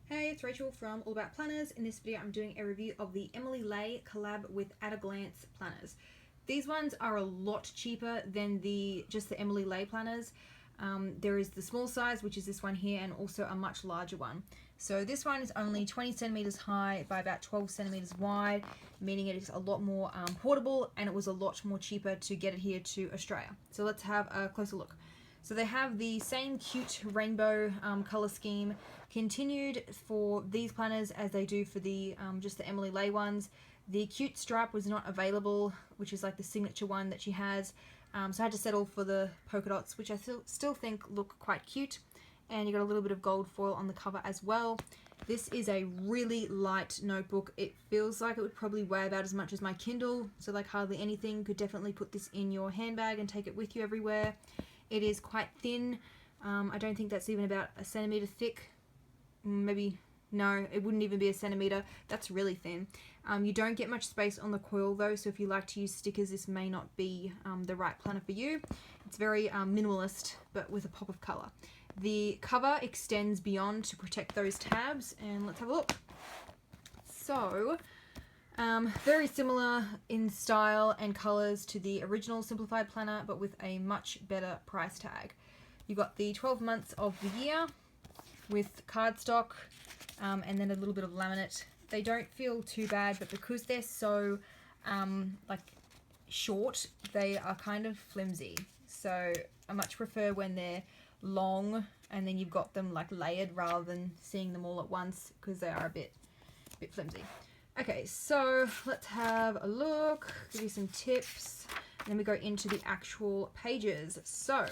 Hey, it's Rachel from All About Planners. In this video, I'm doing a review of the Emily Ley collab with At a Glance planners. These ones are a lot cheaper than just the Emily Ley planners. There is the small size, which is this one here, and also a much larger one. So this one is only 20 centimeters high by about 12 centimeters wide, meaning it is a lot more portable, and it was a lot more cheaper to get it here to Australia. So let's have a closer look. So they have the same cute rainbow color scheme continued for these planners as they do for the just the Emily Ley ones. The cute stripe was not available, which is like the signature one that she has. So I had to settle for the polka dots, which I still think look quite cute. And you got a little bit of gold foil on the cover as well. This is a really light notebook. It feels like it would probably weigh about as much as my Kindle, so like hardly anything. Could definitely put this in your handbag and take it with you everywhere. It is quite thin. I don't think that's even about a centimeter thick. Maybe, no, it wouldn't even be a centimeter. That's really thin. You don't get much space on the coil though, so if you like to use stickers, this may not be the right planner for you. It's very minimalist, but with a pop of color. The cover extends beyond to protect those tabs, and let's have a look. So, very similar in style and colors to the original simplified planner, but with a much better price tag. You got the 12 months of the year with cardstock, and then a little bit of laminate. They don't feel too bad, but because they're so like short, they are kind of flimsy. So I much prefer when they're long and then you've got them like layered rather than seeing them all at once, because they are a bit flimsy. Okay, so let's have a look, give you some tips, and then we go into the actual pages. So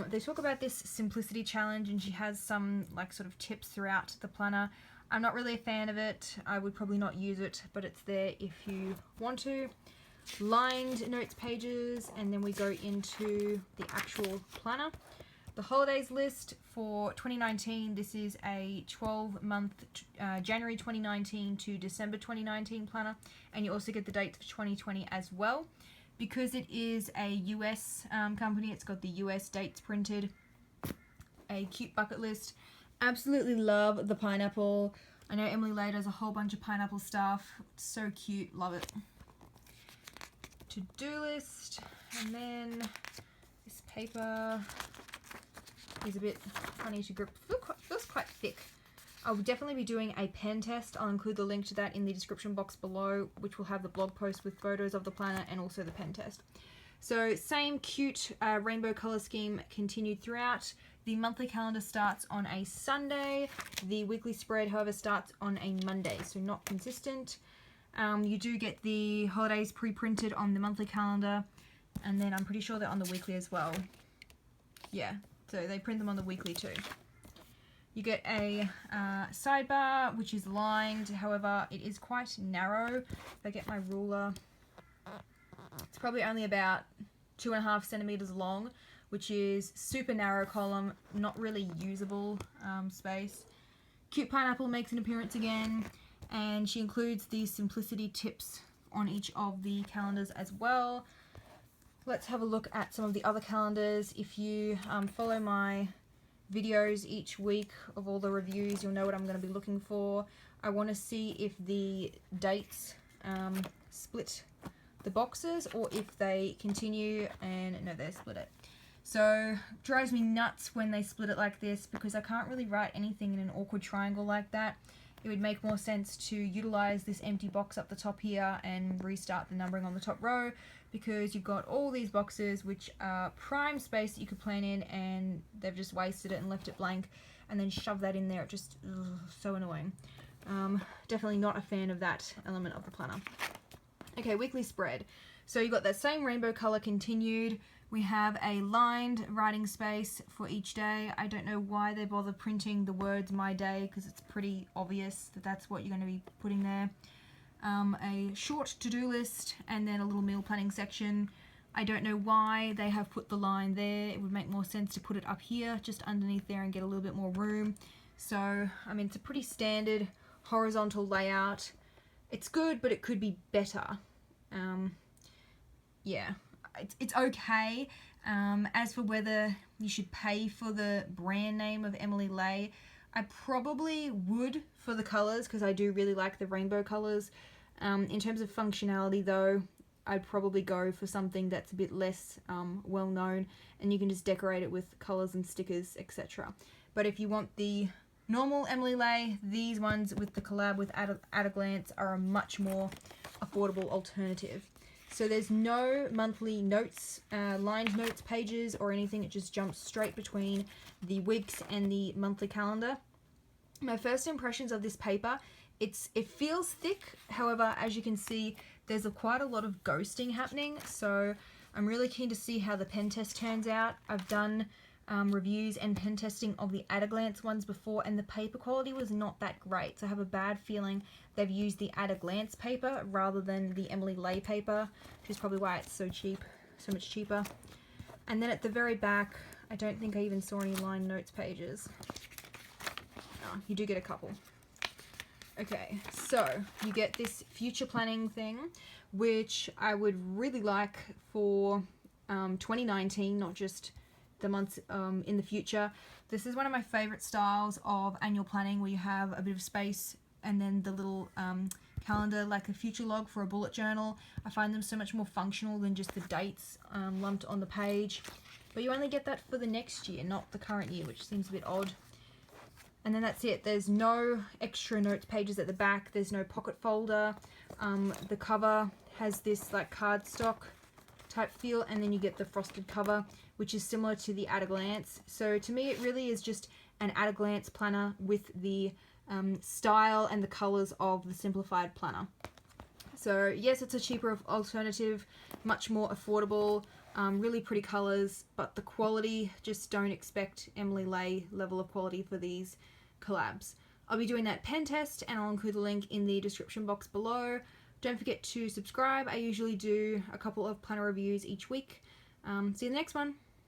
they talk about this simplicity challenge, and she has some like sort of tips throughout the planner. I'm not really a fan of it. I would probably not use it, but it's there if you want to. Lined notes pages, and then we go into the actual planner. The holidays list for 2019, this is a 12-month January 2019 to December 2019 planner, and you also get the dates for 2020 as well. Because it is a US company, it's got the US dates printed. A cute bucket list. Absolutely love the pineapple. I know Emily Ley does a whole bunch of pineapple stuff. It's so cute, love it. To-do list, and then this paper is a bit funny to grip. Feels quite thick. I'll definitely be doing a pen test. I'll include the link to that in the description box below, which will have the blog post with photos of the planner and also the pen test. So same cute rainbow color scheme continued throughout. The monthly calendar starts on a Sunday. The weekly spread, however, starts on a Monday, so not consistent. You do get the holidays pre-printed on the monthly calendar, and then I'm pretty sure they're on the weekly as well. Yeah, so they print them on the weekly too. You get a sidebar, which is lined, however, it is quite narrow. If I get my ruler, it's probably only about 2.5 centimeters long, which is super narrow column, not really usable space. Cute pineapple makes an appearance again, and she includes the simplicity tips on each of the calendars as well. Let's have a look at some of the other calendars. If you follow my videos each week of all the reviews, you'll know what I'm going to be looking for. I want to see if the dates split the boxes, or if they continue, and no, they split it. So drives me nuts when they split it like this, because I can't really write anything in an awkward triangle like that. It would make more sense to utilize this empty box up the top here and restart the numbering on the top row, because you've got all these boxes which are prime space that you could plan in, and they've just wasted it and left it blank and then shove that in there. It just, so annoying. Definitely not a fan of that element of the planner. Okay, weekly spread. So you've got that same rainbow color continued. We have a lined writing space for each day. I don't know why they bother printing the words my day, because it's pretty obvious that that's what you're going to be putting there. A short to-do list, and then a little meal planning section. I don't know why they have put the line there. It would make more sense to put it up here, just underneath there, and get a little bit more room. So, I mean, it's a pretty standard horizontal layout. It's good, but it could be better. Yeah, it's okay. As for whether you should pay for the brand name of Emily Ley, I probably would for the colors because I do really like the rainbow colors. In terms of functionality though, I'd probably go for something that's a bit less well known, and you can just decorate it with colors and stickers, etc. But if you want the normal Emily Lay, these ones with the collab with At a Glance are a much more affordable alternative. So there's no monthly notes, lined notes pages or anything. It just jumps straight between the weeks and the monthly calendar. My first impressions of this paper, it feels thick. However, as you can see, there's quite a lot of ghosting happening. So I'm really keen to see how the pen test turns out. I've done reviews and pen testing of the At a Glance ones before, and the paper quality was not that great. So I have a bad feeling they've used the At a Glance paper rather than the Emily Lay paper, which is probably why it's so cheap, so much cheaper. And then at the very back, I don't think I even saw any line notes pages. Oh, you do get a couple. Okay, so you get this future planning thing, which I would really like for 2019, not just the months in the future. This is one of my favorite styles of annual planning, where you have a bit of space and then the little calendar, like a future log for a bullet journal. I find them so much more functional than just the dates lumped on the page. But you only get that for the next year, not the current year, which seems a bit odd. And then that's it. There's no extra notes pages at the back. There's no pocket folder. The cover has this like cardstock type feel, and then you get the frosted cover, which is similar to the At a Glance. So to me, it really is just an At a Glance planner with the style and the colors of the simplified planner. So yes, it's a cheaper alternative, much more affordable, really pretty colors, but the quality, just don't expect Emily Lay level of quality for these collabs. I'll be doing that pen test, and I'll include the link in the description box below. Don't forget to subscribe. I usually do a couple of planner reviews each week. See you in the next one.